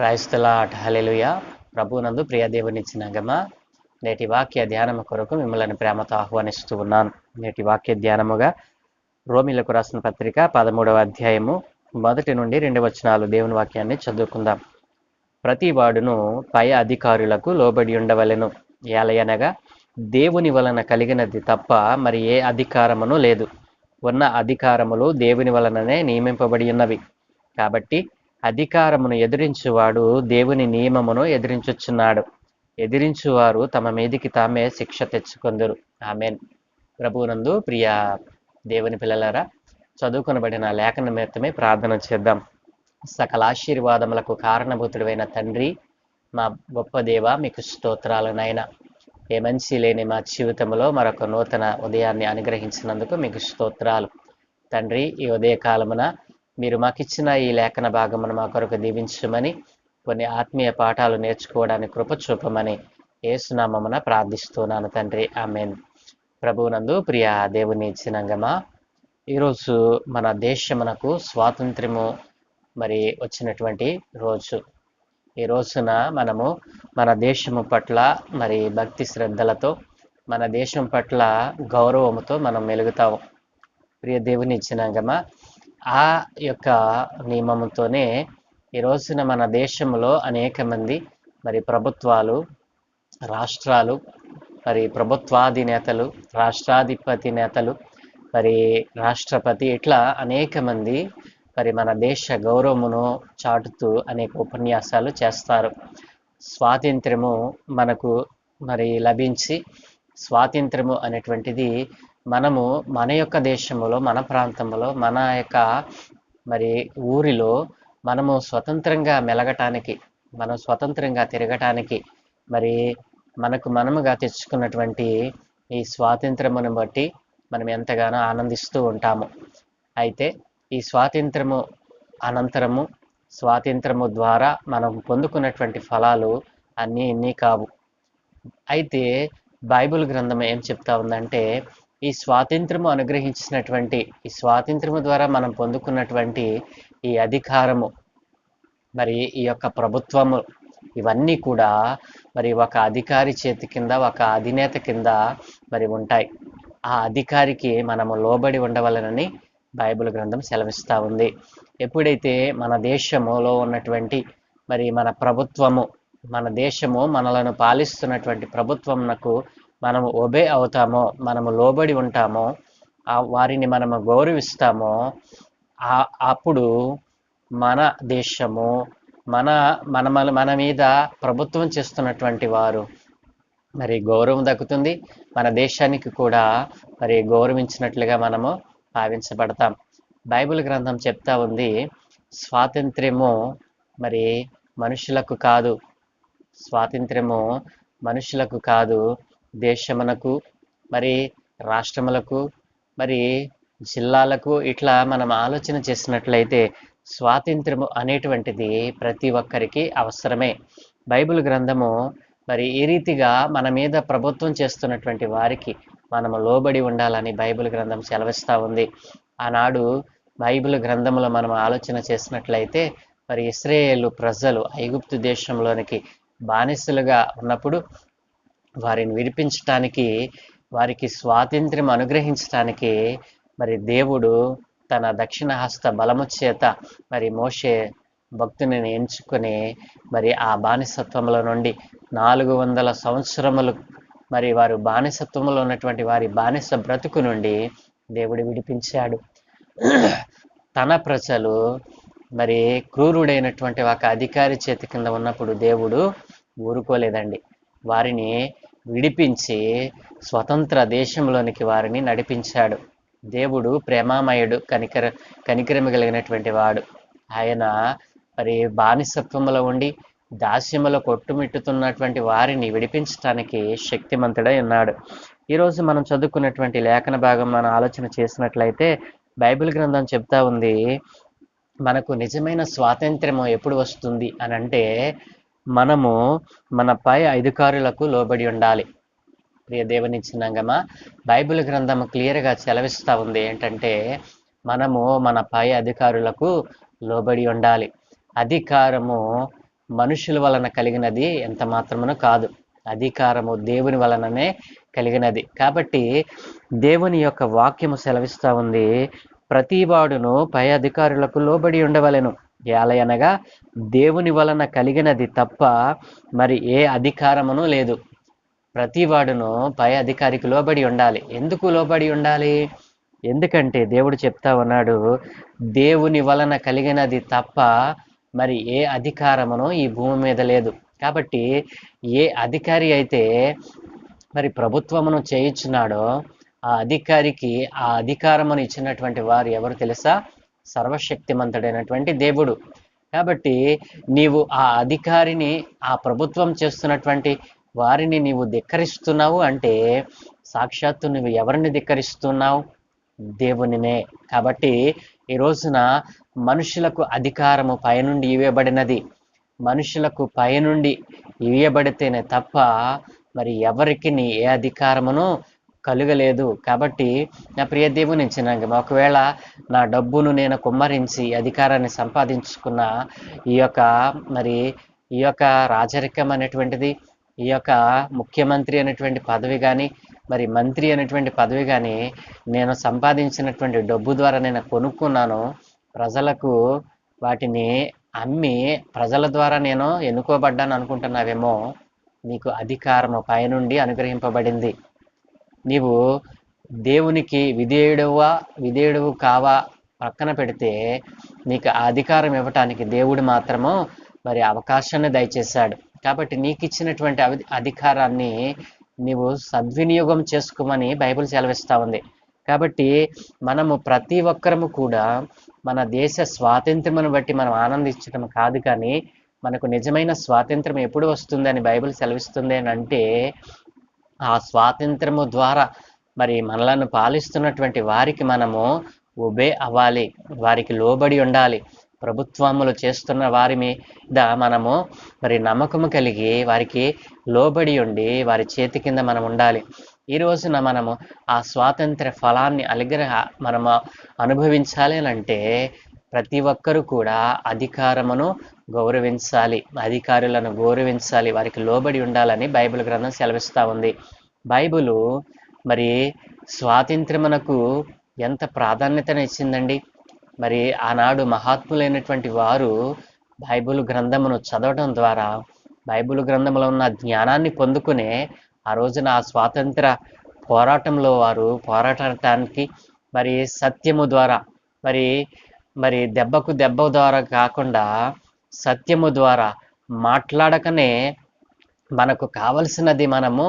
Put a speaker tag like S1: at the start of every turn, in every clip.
S1: Praise the lord. హల్లెలూయా. ప్రభువునందు ప్రియ దేవుని సంగమా, నేటి వాక్య ధ్యానము కొరకు మిమ్మల్ని ప్రేమతో ఆహ్వానిస్తూ ఉన్నాను. నేటి వాక్య ధ్యానముగా రోమీలకు రాసిన పత్రిక 13వ అధ్యాయము 1 నుండి 2 వచనాలు దేవుని వాక్యాన్ని చదువుకుందాం. ప్రతి వాడును పై అధికారులకు లోబడి ఉండవలెను, ఏలయనగా దేవుని వలన కలిగినది తప్ప మరి ఏ అధికారమును లేదు. ఉన్న అధికారములు దేవుని వలననే నియమింపబడి ఉన్నవి. కాబట్టి అధికారమును ఎదిరించువాడు దేవుని నియమమును ఎదిరించుచున్నాడు. ఎదిరించువారు తమ మీదికి తామే శిక్ష తెచ్చుకొందురు. ఆమేన్. ప్రభువునందు ప్రియ దేవుని పిల్లలారా, చదువుకొనబడిన లేఖన నిమిత్తమే ప్రార్థన చేద్దాం. సకల ఆశీర్వాదములకు కారణభూతుడైన తండ్రి, మా గొప్ప దేవ, మీకు స్తోత్రాలు నాయనా. ఏ మంచి లేని మా జీవితంలో మరొక నూతన ఉదయాన్ని అనుగ్రహించినందుకు మీకు స్తోత్రాలు తండ్రి. ఈ ఉదయకాలమున మీరు మాకిచ్చిన ఈ లేఖన భాగమును మా కొరకు దీవించమని, కొన్ని ఆత్మీయ పాఠాలు నేర్చుకోవడానికి కృప చూపమని యేసునామమున ప్రార్థిస్తున్నాను తండ్రి. ఆమేన్. ప్రభువునందు ప్రియ దేవుని జనాంగమా, ఈరోజు మన దేశమునకు స్వాతంత్ర్యము మరి వచ్చినటువంటి రోజు. ఈ రోజున మనము మన దేశము పట్ల మరి భక్తి శ్రద్ధలతో, మన దేశం పట్ల గౌరవముతో మనం మెలుగుతాము. ప్రియ దేవుని జనాంగమా, ఆ యొక్క నియమంతోనే ఈ రోజున మన దేశంలో అనేక మంది మరి ప్రభుత్వాలు, రాష్ట్రాలు, మరి ప్రభుత్వాధినేతలు, రాష్ట్రాధిపతి నేతలు, మరి రాష్ట్రపతి, ఇట్లా అనేక మంది మరి మన దేశ గౌరవమును చాటుతూ అనేక ఉపన్యాసాలు చేస్తారు. స్వాతంత్ర్యము మనకు మరి లభించి, స్వాతంత్ర్యము అనేటువంటిది మనము మన యొక్క దేశంలో, మన ప్రాంతంలో, మన యొక్క మరి ఊరిలో మనము స్వతంత్రంగా మెలగటానికి, మనం స్వతంత్రంగా తిరగటానికి మరి మనకు మనముగా తెచ్చుకున్నటువంటి ఈ స్వాతంత్రమును బట్టి మనం ఎంతగానో ఆనందిస్తూ ఉంటాము. అయితే ఈ స్వాతంత్రము అనంతరము, స్వాతంత్రము ద్వారా మనం పొందుకున్నటువంటి ఫలాలు అన్నీ ఇన్ని కావు. అయితే బైబిల్ గ్రంథం ఏం చెప్తా ఉందంటే, ఈ స్వాతంత్రము అనుగ్రహించినటువంటి, ఈ స్వాతంత్రము ద్వారా మనం పొందుకున్నటువంటి ఈ అధికారము, మరి ఈ యొక్క ప్రభుత్వము, ఇవన్నీ కూడా మరి ఒక అధికారి చేతి కింద, ఒక అధినేత కింద మరి ఉంటాయి. ఆ అధికారికి మనము లోబడి ఉండవలనని బైబిల్ గ్రంథం సెలవిస్తూ ఉంది. ఎప్పుడైతే మన దేశములో ఉన్నటువంటి మరి మన ప్రభుత్వము, మన దేశము మనలను పాలిస్తున్నటువంటి ప్రభుత్వమునకు మనము ఒబే అవుతామో, మనము లోబడి ఉంటామో, వారిని మనము గౌరవిస్తామో, అప్పుడు మన దేశము, మన మీద ప్రభుత్వం చేస్తున్నటువంటి వారు మరి గౌరవం దక్కుతుంది. మన దేశానికి కూడా మరి గౌరవించినట్లుగా మనము భావించబడతాం. బైబిల్ గ్రంథం చెప్తా ఉంది, స్వాతంత్ర్యము మరి మనుషులకు కాదు, స్వాతంత్ర్యము మనుషులకు కాదు, దేశమునకు, మరి రాష్ట్రములకు, మరి జిల్లాలకు, ఇట్లా మనం ఆలోచన చేసినట్లయితే స్వాతంత్ర్యము అనేటువంటిది ప్రతి ఒక్కరికి అవసరమే. బైబిల్ గ్రంథము మరి ఈ రీతిగా మన మీద ప్రభుత్వం చేస్తున్నటువంటి వారికి మనము లోబడి ఉండాలని బైబిల్ గ్రంథం సెలవిస్తూ ఉంది. ఆనాడు బైబిల్ గ్రంథంలో మనం ఆలోచన చేసినట్లయితే మరి ఇశ్రాయేలు ప్రజలు ఐగుప్తు దేశంలోనికి బానిసలుగా ఉన్నప్పుడు వారిని విడిపించటానికి, వారికి స్వాతంత్ర్యం అనుగ్రహించటానికి మరి దేవుడు తన దక్షిణ హస్త బలము చేత మరి మోషే భక్తుని ఎంచుకొని మరి ఆ బానిసత్వంలో నుండి 400 సంవత్సరములు మరి వారు బానిసత్వంలో ఉన్నటువంటి వారి బానిస బ్రతుకు నుండి దేవుడు విడిపించాడు. తన ప్రజలు మరి క్రూరుడైనటువంటి ఒక అధికారి చేతి కింద ఉన్నప్పుడు దేవుడు ఊరుకోలేదండి. వారిని విడిపించి స్వతంత్ర దేశంలోనికి వారిని నడిపించాడు. దేవుడు ప్రేమామయుడు, కనికరము కలిగినటువంటి వాడు. ఆయన మరి బానిసత్వంలో ఉండి దాస్యములో కొట్టుమిట్టుతున్నటువంటి వారిని విడిపించడానికి శక్తిమంతుడై ఉన్నాడు. ఈరోజు మనం చదువుకున్నటువంటి లేఖన భాగం మనం ఆలోచన చేసినట్లయితే బైబిల్ గ్రంథం చెప్తా ఉంది, మనకు నిజమైన స్వాతంత్ర్యము ఎప్పుడు వస్తుంది అని అంటే, మనము మన పై అధికారులకు లోబడి ఉండాలి. ప్రియ దేవుని చిన్నంగమా, బైబిల్ గ్రంథం క్లియర్గా సెలవిస్తూ ఉంది ఏంటంటే, మనము మన పై అధికారులకు లోబడి ఉండాలి. అధికారము మనుషుల వలన కలిగినది ఎంత మాత్రమును కాదు. అధికారము దేవుని వలననే కలిగినది. కాబట్టి దేవుని యొక్క వాక్యము సెలవిస్తా ఉంది, ప్రతివాడును పై అధికారులకు లోబడి ఉండవలెను. ఏలయనగా దేవుని వలన కలిగినది తప్ప మరి ఏ అధికారమును లేదు. ప్రతివాడును పై అధికారికి లోబడి ఉండాలి. ఎందుకు లోబడి ఉండాలి? ఎందుకంటే దేవుడు చెప్తా ఉన్నాడు, దేవుని వలన కలిగినది తప్ప మరి ఏ అధికారమును ఈ భూమి మీద లేదు. కాబట్టి ఏ అధికారి అయితే మరి ప్రభుత్వమును చేయించున్నాడో ఆ అధికారికి ఆ అధికారమును ఇచ్చినటువంటి వారు ఎవరు తెలుసా? సర్వశక్తిమంతుడైనటువంటి దేవుడు. కాబట్టి నీవు ఆ అధికారిని, ఆ ప్రభుత్వం చేస్తున్నటువంటి వారిని నీవు ధిక్కరిస్తున్నావు అంటే సాక్షాత్తు నువ్వు ఎవరిని ధిక్కరిస్తున్నావు? దేవునినే. కాబట్టి ఈ రోజున మనుషులకు అధికారము పైనుండి ఇవ్వబడినది. మనుషులకు పైనుండి ఇవ్వబడితేనే తప్ప మరి ఎవరికి ఏ అధికారమును కలుగలేదు. కాబట్టి నా ప్రియ దేవుని చిన్నంగా, ఒకవేళ నా డబ్బును నేను కుమ్మరించి అధికారాన్ని సంపాదించుకున్న ఈ యొక్క రాజరికం అనేటువంటిది, ఈ యొక్క ముఖ్యమంత్రి అనేటువంటి పదవి కానీ మరి మంత్రి అనేటువంటి పదవి కానీ నేను సంపాదించినటువంటి డబ్బు ద్వారా నేను కొనుక్కున్నాను, ప్రజలకు వాటిని అమ్మి ప్రజల ద్వారా నేను ఎన్నుకోబడ్డాను అనుకుంటున్నావేమో. నీకు అధికారము పైనుండి అనుగ్రహింపబడింది. నీవు దేవునికి విధేయుడువు కావా పక్కన పెడితే నీకు ఆ అధికారం ఇవ్వటానికి దేవుడు మాత్రము మరి అవకాశాన్ని దయచేశాడు. కాబట్టి నీకు ఇచ్చినటువంటి అధికారాన్ని నీవు సద్వినియోగం చేసుకోమని బైబిల్ సెలవిస్తూ ఉంది. కాబట్టి మనము ప్రతి ఒక్కరము కూడా మన దేశ స్వాతంత్ర్యమును బట్టి మనం ఆనందించడం కాదు, కానీ మనకు నిజమైన స్వాతంత్రం ఎప్పుడు వస్తుందని బైబిల్ సెలవిస్తుంది అని అంటే, ఆ స్వాతంత్రము ద్వారా మరి మనలను పాలిస్తున్నటువంటి వారికి మనము ఒబే అవ్వాలి, వారికి లోబడి ఉండాలి. ప్రభుత్వములు చేస్తున్న వారి మీద మనము మరి నమ్మకము కలిగి వారికి లోబడి ఉండి వారి చేతి కింద మనం ఉండాలి. ఈ రోజున మనము ఆ స్వాతంత్ర ఫలాన్ని మనము అనుభవించాలి అని అంటే ప్రతి ఒక్కరూ కూడా అధికారమును గౌరవించాలి, అధికారులను గౌరవించాలి, వారికి లోబడి ఉండాలని బైబిల్ గ్రంథం సెలవిస్తూ ఉంది. బైబిలు మరి స్వాతంత్ర్యమునకు ఎంత ప్రాధాన్యతను ఇచ్చిందండి. మరి ఆనాడు మహాత్ములైనటువంటి వారు బైబిల్ గ్రంథమును చదవడం ద్వారా బైబిల్ గ్రంథంలో ఉన్న జ్ఞానాన్ని పొందుకునే ఆ రోజున ఆ స్వాతంత్ర పోరాటంలో వారు పోరాడటానికి మరి సత్యము ద్వారా మరి దెబ్బకు దెబ్బ ద్వారా కాకుండా సత్యము ద్వారా మాట్లాడకనే మనకు కావలసినది మనము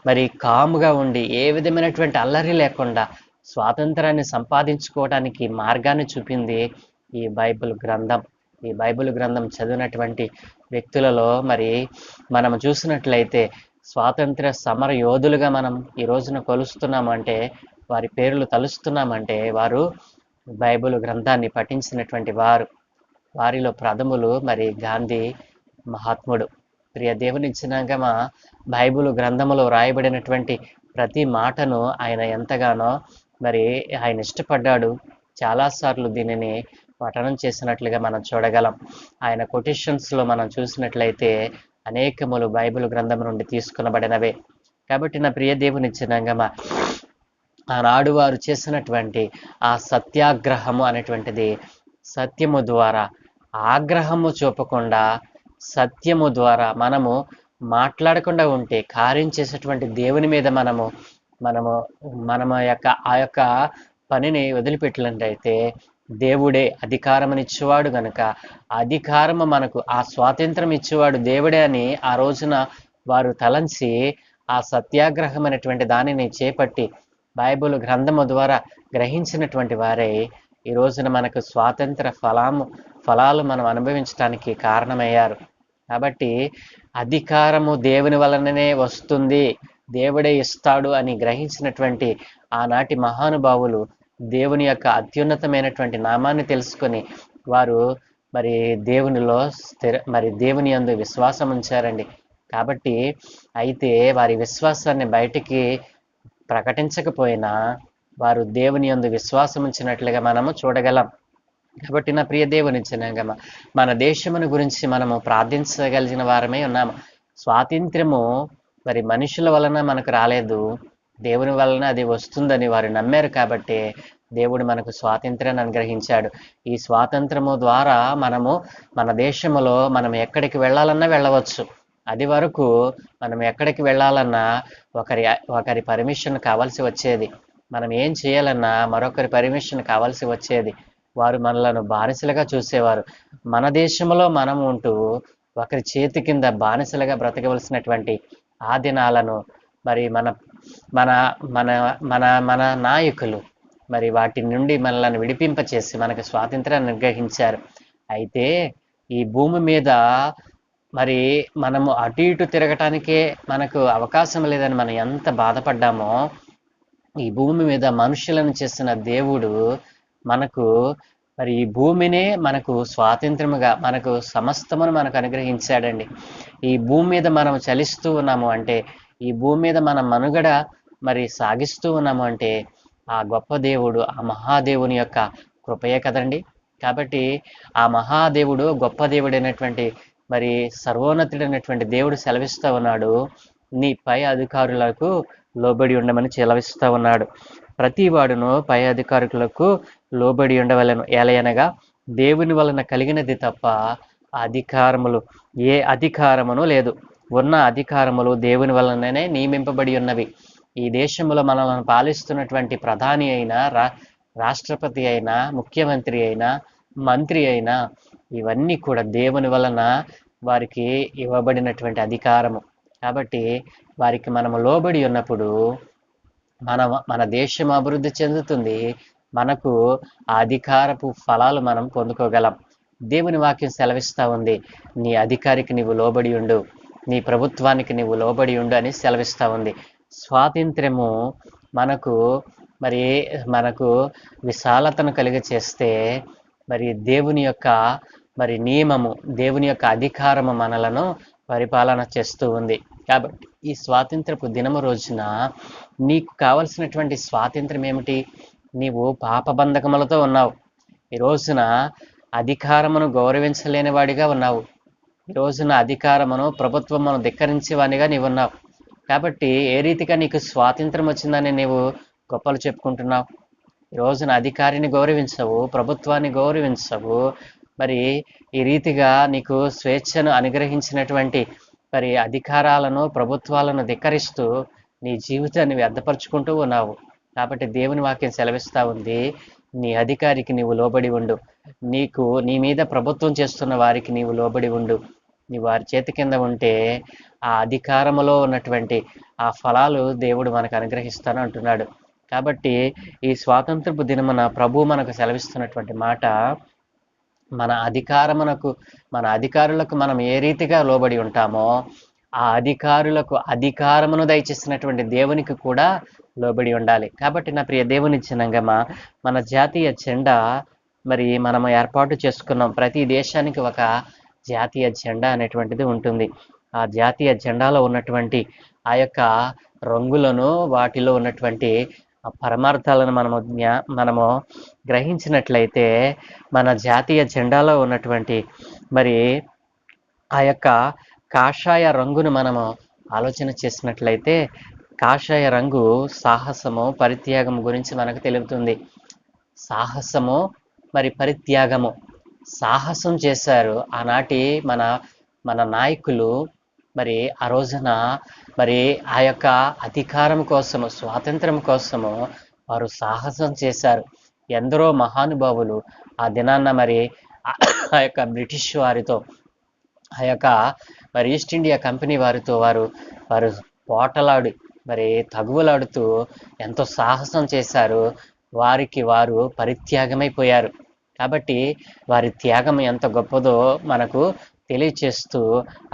S1: మరి కాముగా ఉండి ఏ విధమైనటువంటి అల్లరి లేకుండా స్వాతంత్రాన్ని సంపాదించుకోవడానికి మార్గాన్ని చూపింది ఈ బైబిల్ గ్రంథం. ఈ బైబిల్ గ్రంథం చదివినటువంటి వ్యక్తులలో మరి మనం చూసినట్లయితే స్వాతంత్ర సమర యోధులుగా మనం ఈ రోజున కొలుస్తున్నామంటే, వారి పేర్లు తలుస్తున్నామంటే వారు బైబిల్ గ్రంథాన్ని పఠించినటువంటి వారు. వారిలో ప్రథములు మరి గాంధీ మహాత్ముడు. ప్రియ దేవుని ఇచ్చినాక మా బైబిల్ గ్రంథములో రాయబడినటువంటి ప్రతి మాటను ఆయన ఎంతగానో మరి ఆయన ఇష్టపడ్డాడు. చాలాసార్లు దీనిని పఠనం చేసినట్లుగా మనం చూడగలం. ఆయన కొటేషన్స్లో మనం చూసినట్లయితే అనేకములు బైబిల్ గ్రంథం నుండి తీసుకునబడినవే. కాబట్టి నా ప్రియ దేవుని ఇచ్చినాక ఆనాడు వారు చేసినటువంటి ఆ సత్యాగ్రహము అనేటువంటిది సత్యము ద్వారా, ఆగ్రహము చూపకుండా సత్యము ద్వారా మనము మాట్లాడకుండా ఉంటే కార్యం చేసేటువంటి దేవుని మీద మనము ఆ యొక్క పనిని వదిలిపెట్టినట్లయితే దేవుడే అధికారం ఇచ్చేవాడు గనుక అధికారము మనకు ఆ స్వాతంత్రం ఇచ్చేవాడు దేవుడే అని ఆ రోజున వారు తలంచి ఆ సత్యాగ్రహం అనేటువంటి దానిని చేపట్టి బైబిల్ గ్రంథము ద్వారా గ్రహించినటువంటి వారే ఈ రోజున మనకు స్వాతంత్ర ఫలాలు మనం అనుభవించడానికి కారణమయ్యారు. కాబట్టి అధికారము దేవుని వలననే వస్తుంది, దేవుడే ఇస్తాడు అని గ్రహించినటువంటి ఆనాటి మహానుభావులు దేవుని యొక్క అత్యున్నతమైనటువంటి నామాన్ని తెలుసుకొని వారు మరి దేవుని యందు విశ్వాసం ఉంచారండి. కాబట్టి అయితే వారి విశ్వాసాన్ని బయటికి ప్రకటించకపోయినా వారు దేవుని యందు విశ్వాసం ఉంచినట్లుగా మనము చూడగలం. కాబట్టి నా ప్రియ దేవుని జనాంగమా, మన దేశమును గురించి మనము ప్రార్థించగలిగిన వారమే ఉన్నాము. స్వాతంత్ర్యము మరి మనుషుల వలన మనకు రాలేదు, దేవుని వలన అది వస్తుందని వారు నమ్మారు. కాబట్టి దేవుడు మనకు స్వాతంత్ర్యాన్ని అనుగ్రహించాడు. ఈ స్వాతంత్రము ద్వారా మనము మన దేశములో మనం ఎక్కడికి వెళ్ళాలన్నా వెళ్ళవచ్చు. అది వరకు మనం ఎక్కడికి వెళ్ళాలన్నా ఒకరి ఒకరి పర్మిషన్ కావాల్సి వచ్చేది. మనం ఏం చేయాలన్నా మరొకరి పర్మిషన్ కావాల్సి వచ్చేది. వారు మనలను బానిసలుగా చూసేవారు. మన దేశంలో మనం ఉంటూ ఒకరి చేతి కింద బానిసలుగా బ్రతకవలసినటువంటి ఆ దినాలను మరి మన మన మన మన మన నాయకులు మరి వాటి నుండి మనల్ని విడిపింపచేసి మనకు స్వాతంత్రాన్ని అనుగ్రహించారు. అయితే ఈ భూమి మీద మరి మనము అటు ఇటు తిరగటానికే మనకు అవకాశం లేదని మనం ఎంత బాధపడ్డామో, ఈ భూమి మీద మనుషులను చేసిన దేవుడు మనకు మరి ఈ భూమినే మనకు స్వాతంత్రముగా మనకు సమస్తమును మనకు అనుగ్రహించాడండి. ఈ భూమి మీద మనం చలిస్తూ ఉన్నాము అంటే, ఈ భూమి మీద మన మనుగడ మరి సాగిస్తూ ఉన్నాము అంటే ఆ గొప్ప దేవుడు, ఆ మహాదేవుని యొక్క కృపయే కదండి. కాబట్టి ఆ మహాదేవుడు, గొప్ప దేవుడైనటువంటి మరి సర్వోన్నతుడైనటువంటి దేవుడు సెలవిస్తూ ఉన్నాడు, నీ పై అధికారులకు లోబడి ఉండమని సెలవిస్తూ ఉన్నాడు. ప్రతి వాడును పై అధికారులకు లోబడి ఉండవలను, ఏలయనగా దేవుని వలన కలిగినది తప్ప అధికారములు ఏ అధికారమును లేదు. ఉన్న అధికారములు దేవుని వలననే నియమింపబడి ఉన్నవి. ఈ దేశంలో మనల్ని పాలిస్తున్నటువంటి ప్రధాని అయినా, రాష్ట్రపతి అయినా, ముఖ్యమంత్రి అయినా, మంత్రి అయినా, ఇవన్నీ కూడా దేవుని వలన వారికి ఇవ్వబడినటువంటి అధికారము. కాబట్టి వారికి మనము లోబడి ఉన్నప్పుడు మన దేశం అభివృద్ధి చెందుతుంది. మనకు ఆ అధికారపు ఫలాలు మనం పొందుకోగలం. దేవుని వాక్యం సెలవిస్తూ ఉంది, నీ అధికారికి నీవు లోబడి ఉండు, నీ ప్రభుత్వానికి నీవు లోబడి ఉండు అని సెలవిస్తూ ఉంది. స్వాతంత్ర్యము మనకు మరి మనకు విశాలతను కలిగి చేస్తే మరి దేవుని యొక్క మరి నియమము, దేవుని యొక్క అధికారము మనలను పరిపాలన చేస్తూ ఉంది. కాబట్టి ఈ స్వాతంత్రపు దినము రోజున నీకు కావలసినటువంటి స్వాతంత్రం ఏమిటి? నీవు పాపబంధకములతో ఉన్నావు. ఈ రోజున అధికారమును గౌరవించలేని వాడిగా ఉన్నావు. ఈ రోజున అధికారమును, ప్రభుత్వమును ధిక్కరించేవానిగా నీవు ఉన్నావు. కాబట్టి ఏ రీతిగా నీకు స్వాతంత్రం వచ్చిందని నీవు గొప్పలు చెప్పుకుంటున్నావు? ఈ రోజున అధికారిని గౌరవించవు, ప్రభుత్వాన్ని గౌరవించవు. మరి ఈ రీతిగా నీకు స్వేచ్ఛను అనుగ్రహించినటువంటి మరి అధికారాలను, ప్రభుత్వాలను ధిక్కరిస్తూ నీ జీవితాన్ని వ్యర్థపరుచుకుంటూ ఉన్నావు. కాబట్టి దేవుని వాక్యం సెలవిస్తూ ఉంది, నీ అధికారికి నీవు లోబడి ఉండు, నీ మీద ప్రభుత్వం చేస్తున్న వారికి నీవు లోబడి ఉండు. నీ వారి చేతి కింద ఉంటే ఆ అధికారములో ఉన్నటువంటి ఆ ఫలాలు దేవుడు మనకు అనుగ్రహిస్తాను అంటున్నాడు. కాబట్టి ఈ స్వాతంత్రపు దినమున ప్రభు మనకు సెలవిస్తున్నటువంటి మాట, మన అధికారులకు మనం ఏ రీతిగా లోబడి ఉంటామో ఆ అధికారులకు అధికారమును దయచేసినటువంటి దేవునికి కూడా లోబడి ఉండాలి. కాబట్టి నా ప్రియ దేవుని జనాంగమా, మన జాతీయ జెండా మరి మనము ఏర్పాటు చేసుకున్నాం. ప్రతి దేశానికి ఒక జాతీయ జెండా అనేటువంటిది ఉంటుంది. ఆ జాతీయ జెండాలో ఉన్నటువంటి ఆ యొక్క రంగులను, వాటిలో ఉన్నటువంటి పరమార్థాలను మనము గ్రహించినట్లయితే మన జాతీయ జెండాలో ఉన్నటువంటి మరి ఆ యొక్క కాషాయ రంగును మనము ఆలోచన చేసినట్లయితే, కాషాయ రంగు సాహసము, పరిత్యాగము గురించి మనకు తెలుపుతుంది. సాహసము మరి పరిత్యాగము, సాహసం చేశారు ఆనాటి మన నాయకులు. మరి ఆ రోజున మరి ఆ యొక్క అధికారం కోసము, స్వాతంత్రం కోసము వారు సాహసం చేశారు. ఎందరో మహానుభావులు ఆ దినాన్న మరి ఆ యొక్క బ్రిటిష్ వారితో, ఆ యొక్క మరి ఈస్ట్ ఇండియా కంపెనీ వారితో వారు పోటలాడి మరి తగువలాడుతూ ఎంతో సాహసం చేశారు. వారికి వారు పరిత్యాగమైపోయారు. కాబట్టి వారి త్యాగం ఎంత గొప్పదో మనకు తెలియచేస్తూ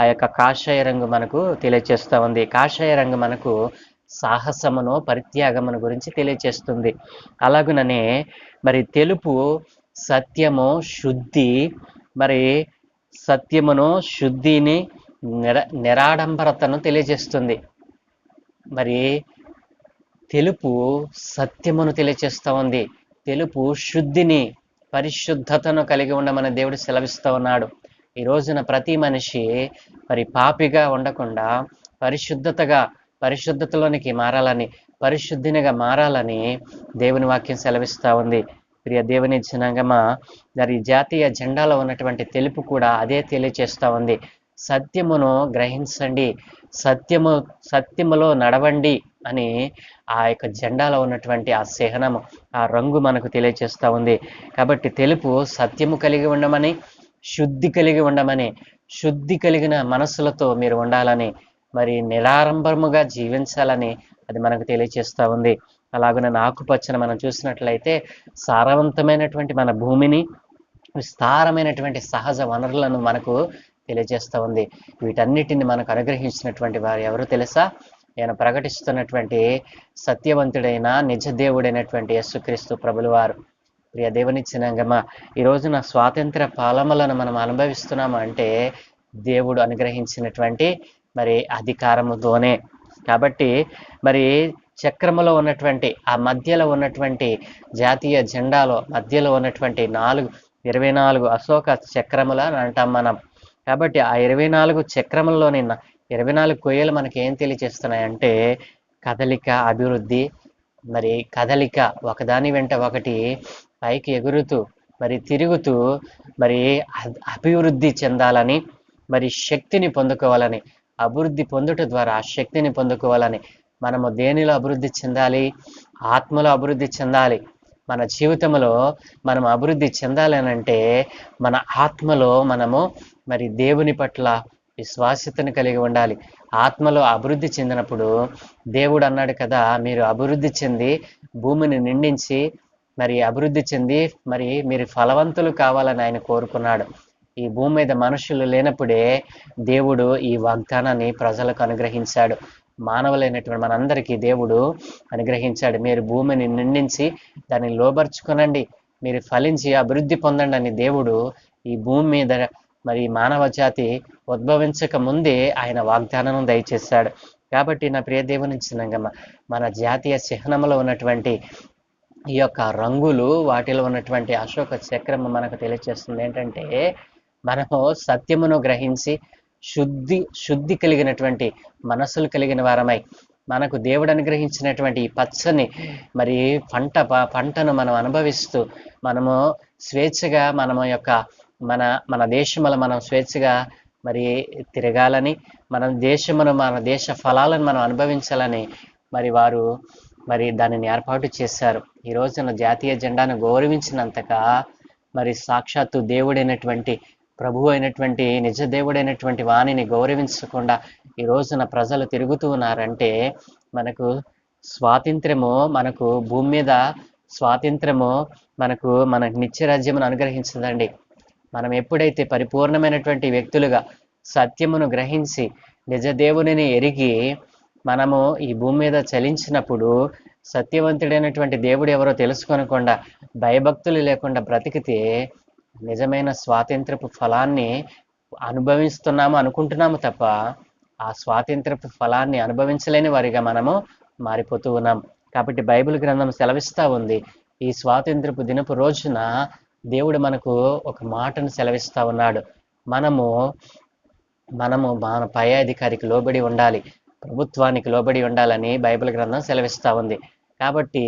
S1: ఆ యొక్క కాషాయ రంగు మనకు తెలియచేస్తూ ఉంది. కాషాయ రంగు మనకు సాహసమును, పరిత్యాగమును గురించి తెలియచేస్తుంది. అలాగుననే మరి తెలుపు సత్యము, శుద్ధి, మరి సత్యమును, శుద్ధిని, నిరాడంబరతను తెలియజేస్తుంది. మరి తెలుపు సత్యమును తెలియచేస్తూ ఉంది, తెలుపు శుద్ధిని, పరిశుద్ధతను కలిగి ఉండమని దేవుడు సెలవిస్తూ ఉన్నాడు. ఈ రోజున ప్రతి మనిషి మరి పాపిగా ఉండకుండా పరిశుద్ధతలోనికి మారాలని, పరిశుద్ధినిగా మారాలని దేవుని వాక్యం సెలవిస్తూ ఉంది. ప్రియ దేవుని జనాంగమా, మరి జాతీయ జెండాలో ఉన్నటువంటి తెలుపు కూడా అదే తెలియచేస్తూ ఉంది. సత్యమును గ్రహించండి, సత్యములో నడవండి అని ఆ యొక్క జెండాలో ఉన్నటువంటి ఆ చిహ్నము, ఆ రంగు మనకు తెలియచేస్తూ ఉంది. కాబట్టి తెలుపు సత్యము కలిగి ఉండమని, శుద్ధి కలిగి ఉండమని, శుద్ధి కలిగిన మనసులతో మీరు ఉండాలని, మరి నిరాడంబరముగా జీవించాలని అది మనకు తెలియచేస్తూ ఉంది. అలాగనే ఆకుపచ్చని మనం చూసినట్లయితే సారవంతమైనటువంటి మన భూమిని, విస్తారమైనటువంటి సహజ వనరులను మనకు తెలియజేస్తూ ఉంది. వీటన్నిటిని మనకు అనుగ్రహించినటువంటి వారు ఎవరు తెలుసా? నేను ప్రకటిస్తున్నటువంటి సత్యవంతుడైన నిజ దేవుడైనటువంటి యేసుక్రీస్తు ప్రభుల వారు. ప్రియ దేవుని జనాంగమా, ఈ రోజున స్వాతంత్ర పాలనలను మనం అనుభవిస్తున్నాము అంటే దేవుడు అనుగ్రహించినటువంటి మరి అధికారముతోనే. కాబట్టి మరి చక్రములో ఉన్నటువంటి ఆ మధ్యలో ఉన్నటువంటి జాతీయ జెండాలో మధ్యలో ఉన్నటువంటి 24 అశోక చక్రముల అంటాం మనం. కాబట్టి ఆ 24 చక్రములలోని 24 కొయ్యలు మనకి ఏం తెలియజేస్తున్నాయంటే కదలిక, అభివృద్ధి, మరి కదలిక, ఒకదాని వెంట ఒకటి పైకి ఎగురుతూ మరి తిరుగుతూ మరి అభివృద్ధి చెందాలని, మరి శక్తిని పొందుకోవాలని, అభివృద్ధి పొందుట ద్వారా ఆ శక్తిని పొందుకోవాలని. మనము దేనిలో అభివృద్ధి చెందాలి? ఆత్మలో అభివృద్ధి చెందాలి. మన జీవితంలో మనం అభివృద్ధి చెందాలి అంటే మన ఆత్మలో మనము మరి దేవుని పట్ల విశ్వాస్యతను కలిగి ఉండాలి. ఆత్మలో అభివృద్ధి చెందినప్పుడు దేవుడు అన్నాడు కదా, మీరు అభివృద్ధి చెంది భూమిని నిండించి మరి అభివృద్ధి చెంది మరి మీరు ఫలవంతులు కావాలని ఆయన కోరుకున్నాడు. ఈ భూమి మీద మనుషులు లేనప్పుడే దేవుడు ఈ వాగ్దానాన్ని ప్రజలకు అనుగ్రహించాడు. మానవులైనటువంటి మనందరికీ దేవుడు అనుగ్రహించాడు. మీరు భూమిని నిండించి దాన్ని లోబర్చుకొనండి, మీరు ఫలించి అభివృద్ధి పొందండి అని దేవుడు ఈ భూమి మీద మరి మానవ జాతి ఉద్భవించక ముందే ఆయన వాగ్దానం దయచేశాడు. కాబట్టి నా ప్రియ దేవుని చిన్నంగమ్మ, మన జాతీయ చిహ్నంలో ఉన్నటువంటి ఈ యొక్క రంగులు, వాటిలో ఉన్నటువంటి అశోక చక్రము మనకు తెలియజేస్తుంది ఏంటంటే మనము సత్యమును గ్రహించి శుద్ధి కలిగినటువంటి మనసులు కలిగిన వారమై, మనకు దేవుడు అనుగ్రహించినటువంటి ఈ పచ్చని మరి పంటను మనం అనుభవిస్తూ మనము స్వేచ్ఛగా మన దేశంలో మనం స్వేచ్ఛగా మరి తిరగాలని, మన దేశ ఫలాలను మనం అనుభవించాలని మరి వారు మరి దానిని ఏర్పాటు చేశారు. ఈ రోజున జాతీయ జెండాను గౌరవించినంతగా మరి సాక్షాత్తు దేవుడైనటువంటి ప్రభు అయినటువంటి నిజ దేవుడైనటువంటి వాణిని గౌరవించకుండా ఈ రోజున ప్రజలు తిరుగుతూ ఉన్నారంటే మనకు భూమి మీద స్వాతంత్రము మనకు నిత్యరాజ్యమును అనుగ్రహించదండి. మనం ఎప్పుడైతే పరిపూర్ణమైనటువంటి వ్యక్తులుగా సత్యమును గ్రహించి నిజ దేవునిని ఎరిగి మనము ఈ భూమి మీద చలించినప్పుడు సత్యవంతుడైనటువంటి దేవుడు ఎవరో తెలుసుకొనకుండా భయభక్తులు లేకుండా బ్రతికితే నిజమైన స్వాతంత్రపు ఫలాన్ని అనుకుంటున్నాము తప్ప ఆ స్వాతంత్రపు ఫలాన్ని అనుభవించలేని వారిగా మనము మారిపోతూ ఉన్నాం. కాబట్టి బైబిల్ గ్రంథం సెలవిస్తూ ఉంది, ఈ స్వాతంత్రపు దినపు రోజున దేవుడు మనకు ఒక మాటను సెలవిస్తూ ఉన్నాడు. మనము మన పై అధికారికి లోబడి ఉండాలి, ప్రభుత్వానికి లోబడి ఉండాలని బైబిల్ గ్రంథం సెలవిస్తూ ఉంది. కాబట్టి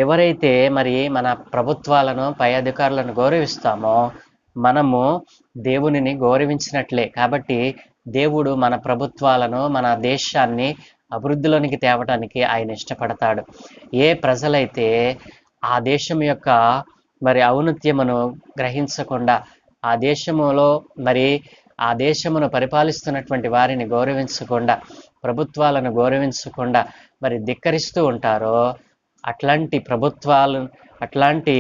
S1: ఎవరైతే మరి మన ప్రభుత్వాలను, పై అధికారులను గౌరవిస్తామో మనము దేవునిని గౌరవించినట్లే. కాబట్టి దేవుడు మన ప్రభుత్వాలను, మన దేశాన్ని అభివృద్ధిలోనికి తేవటానికి ఆయన ఇష్టపడతాడు. ఏ ప్రజలైతే ఆ దేశం యొక్క మరి ఔన్నత్యమును గ్రహించకుండా, ఆ దేశమును పరిపాలిస్తున్నటువంటి వారిని గౌరవించకుండా, ప్రభుత్వాలను గౌరవించకుండా మరి ధిక్కరిస్తూ ఉంటారో అట్లాంటి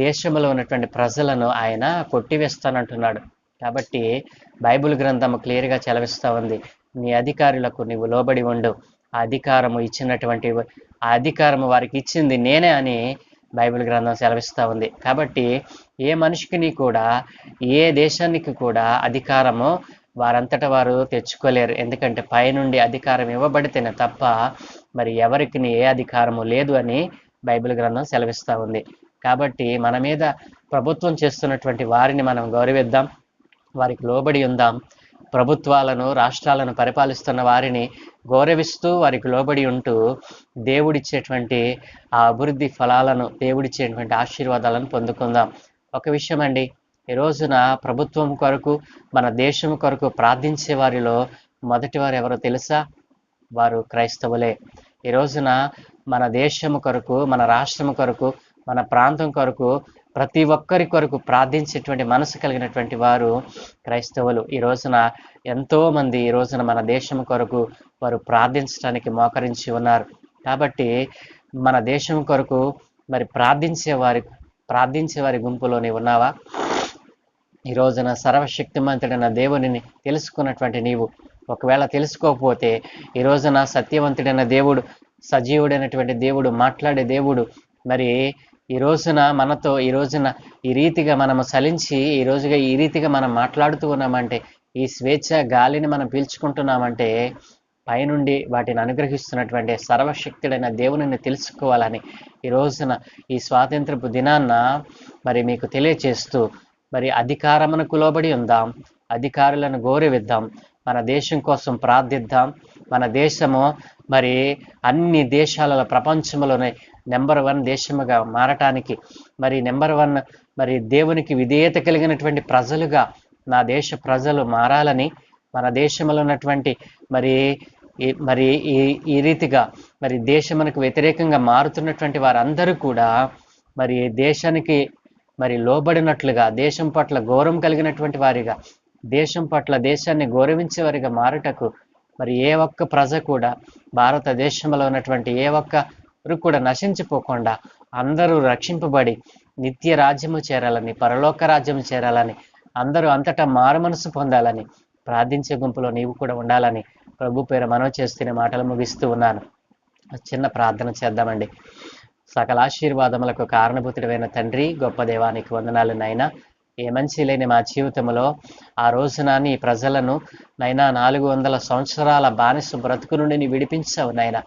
S1: దేశంలో ఉన్నటువంటి ప్రజలను ఆయన కొట్టివేస్తానంటున్నాడు. కాబట్టి బైబిల్ గ్రంథము క్లియర్గా సెలవిస్తూ ఉంది, నీ అధికారులకు నీవు లోబడి ఉండు, ఆ అధికారము వారికి ఇచ్చింది నేనే అని బైబిల్ గ్రంథం సెలవిస్తూ ఉంది. కాబట్టి ఏ మనిషికి కూడా, ఏ దేశానికి కూడా అధికారము వారంతటా వారు తెచ్చుకోలేరు. ఎందుకంటే పైనుండి అధికారం ఇవ్వబడితేనే తప్ప మరి ఎవరికి ఏ అధికారము లేదు అని బైబిల్ గ్రంథం సెలవిస్తూ ఉంది. కాబట్టి మన మీద ప్రభుత్వం చేస్తున్నటువంటి వారిని మనం గౌరవిద్దాం, వారికి లోబడి ఉందాం. ప్రభుత్వాలను, రాష్ట్రాలను పరిపాలిస్తున్న వారిని గౌరవిస్తూ వారికి లోబడి ఉంటూ దేవుడిచ్చేటువంటి ఆ అభివృద్ధి ఫలాలను, దేవుడిచ్చేటువంటి ఆశీర్వాదాలను పొందుకుందాం. ఒక విషయం అండి, ఈ రోజున ప్రభుత్వం కొరకు, మన దేశం కొరకు ప్రార్థించే వారిలో మొదటి వారు ఎవరో తెలుసా? వారు క్రైస్తవులే. ఈ రోజున మన దేశము కొరకు, మన రాష్ట్రం కొరకు, మన ప్రాంతం కొరకు, ప్రతి ఒక్కరి కొరకు ప్రార్థించేటువంటి మనసు కలిగినటువంటి వారు క్రైస్తవులు. ఈ రోజున ఎంతో మంది ఈ రోజున మన దేశం కొరకు వారు ప్రార్థించడానికి మోకరించి ఉన్నారు. కాబట్టి మన దేశం కొరకు మరి ప్రార్థించే వారి గుంపులోనే ఉన్నావా? ఈ రోజున సర్వశక్తిమంతుడైన దేవునిని తెలుసుకున్నటువంటి నీవు, ఒకవేళ తెలుసుకోకపోతే ఈ రోజున సత్యవంతుడైన దేవుడు, సజీవుడైనటువంటి దేవుడు, మాట్లాడే దేవుడు మరి ఈ రోజున మనతో ఈ రోజున ఈ రీతిగా మనము సలించి ఈ రీతిగా మనం మాట్లాడుతూ ఉన్నామంటే, ఈ స్వేచ్ఛ గాలిని మనం పీల్చుకుంటున్నామంటే పైనుండి వాటిని అనుగ్రహిస్తున్నటువంటి సర్వశక్తుడైన దేవునిని తెలుసుకోవాలని ఈ రోజున ఈ స్వాతంత్రపు దినాన్న మరి మీకు తెలియచేస్తూ, మరి అధికారమునకు లోబడి ఉందాం, అధికారులను గౌరవిద్దాం, మన దేశం కోసం ప్రార్థిద్దాం. మన దేశము మరి అన్ని దేశాలలో ప్రపంచంలోనే నెంబర్ 1 దేశముగా మారటానికి, మరి నెంబర్ 1 మరి దేవునికి విధేయత కలిగినటువంటి ప్రజలుగా నా దేశ ప్రజలు మారాలని, మన దేశంలో ఉన్నటువంటి మరి ఈ రీతిగా మరి దేశమునకు వ్యతిరేకంగా మారుతున్నటువంటి వారందరూ కూడా మరి దేశానికి మరి లోబడినట్లుగా, దేశం పట్ల గౌరవం కలిగినటువంటి వారిగా, దేశం పట్ల దేశాన్ని గౌరవించే వారిగా మారుటకు మరి ఏ ఒక్క ప్రజ కూడా, భారతదేశంలో ఉన్నటువంటి ఏ ఒక్కరు కూడా నశించిపోకుండా అందరూ రక్షింపబడి నిత్య రాజ్యము చేరాలని, పరలోక రాజ్యము చేరాలని, అందరూ అంతటా మారు మనసు పొందాలని ప్రార్థించే గుంపులో నీవు కూడా ఉండాలని ప్రభు పేరు మనవి చేస్తున్న మాటలు ముగిస్తూ ఉన్నాను. చిన్న ప్రార్థన చేద్దామండి. సకల ఆశీర్వాదములకు కారణభూతుడైన తండ్రి, గొప్ప దేవానికి వందనాలు నాయనా. ఏ మంచి లేని మా జీవితంలో ఆ రోజున నీ ప్రజలను నైనా 400 సంవత్సరాల బానిస బ్రతుకు నుండి నీ విడిపించావు నాయన.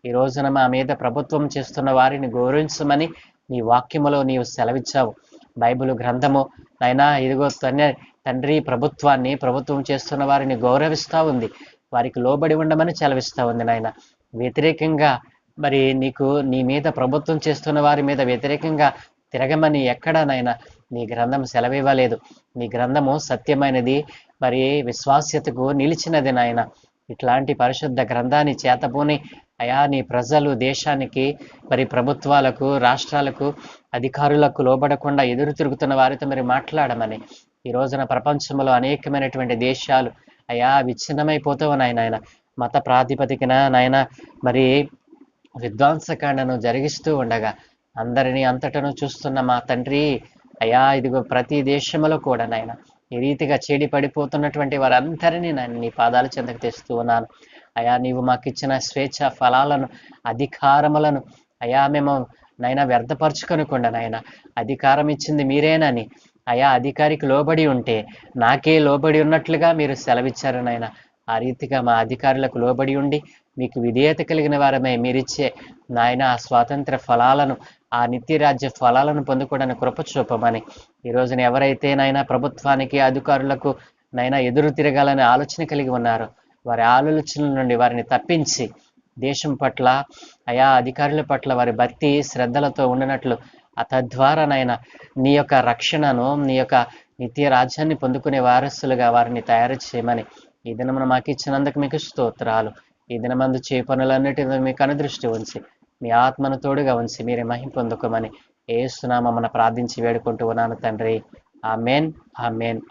S1: ఈ రోజున మా మీద ప్రభుత్వం చేస్తున్న వారిని గౌరవించమని నీ వాక్యములో నీవు సెలవిచ్చావు. బైబిల్ గ్రంథము నైనా ఇదిగో తండ్రి ప్రభుత్వం చేస్తున్న వారిని గౌరవిస్తూ ఉంది, వారికి లోబడి ఉండమని సెలవిస్తూ ఉంది నాయన. వ్యతిరేకంగా మరి నీ మీద ప్రభుత్వం చేస్తున్న వారి మీద వ్యతిరేకంగా తిరగమని ఎక్కడానైనా నీ గ్రంథం సెలవివ్వలేదు. నీ గ్రంథము సత్యమైనది, మరి విశ్వాస్యతకు నిలిచినది నాయన. ఇట్లాంటి పరిశుద్ధ గ్రంథాన్ని చేతపోని అయా నీ ప్రజలు దేశానికి, మరి ప్రభుత్వాలకు, రాష్ట్రాలకు, అధికారులకు లోబడకుండా ఎదురు తిరుగుతున్న వారితో మరి మాట్లాడమని, ఈ రోజున ప్రపంచంలో అనేకమైనటువంటి దేశాలు అయా విచ్ఛిన్నమైపోతావు నాయన. మత ప్రాతిపదికన నాయన మరి విధ్వంసకాండను జరిగిస్తూ ఉండగా అందరినీ అంతటను చూస్తున్న మా తండ్రి అయా ఇదిగో ప్రతి దేశంలో కూడా నాయన ఈ రీతిగా చెడి పడిపోతున్నటువంటి వారందరినీ నేను నీ పాదాల చెంతకు తెస్తూ ఉన్నాను. అయా నీవు మాకు ఇచ్చిన స్వేచ్ఛ ఫలాలను, అధికారములను అయా మేము నైనా వ్యర్థపరచుకొనకుండా నాయన, అధికారం ఇచ్చింది మీరేనని అయా అధికారికి లోబడి ఉంటే నాకే లోబడి ఉన్నట్లుగా మీరు సెలవిచ్చారు నాయన. ఆ రీతిగా మా అధికారులకు లోబడి ఉండి మీకు విధేయత కలిగిన వారమే మీరిచ్చే నాయన ఆ స్వాతంత్ర ఫలాలను, ఆ నిత్యరాజ్య ఫలాలను పొందుకోవడానికి కృప చూపమని, ఈ రోజున ఎవరైతే నైనా ప్రభుత్వానికి, అధికారులకు నైనా ఎదురు తిరగాలని ఆలోచన కలిగి ఉన్నారో వారి ఆలోచనల నుండి వారిని తప్పించి దేశం పట్ల అయా అధికారుల పట్ల వారి భక్తి శ్రద్ధలతో ఉండినట్లు, తద్వారానైనా నీ యొక్క రక్షణను, నీ యొక్క నిత్య రాజ్యాన్ని పొందుకునే వారసులుగా వారిని తయారు చేయమని ఈ దినమున మాకు ఇచ్చినందుకు మీకు స్తోత్రాలు. ఈ దినమందు చే పనులన్నిటిని మీకు అనుదృష్టి ఉంచి మీ ఆత్మను తోడుగా ఉంచి మీరే మహిమ పొందుకోమని యేసు నామమున ప్రార్థించి వేడుకుంటూ ఉన్నాను తండ్రి. ఆమేన్, ఆమేన్.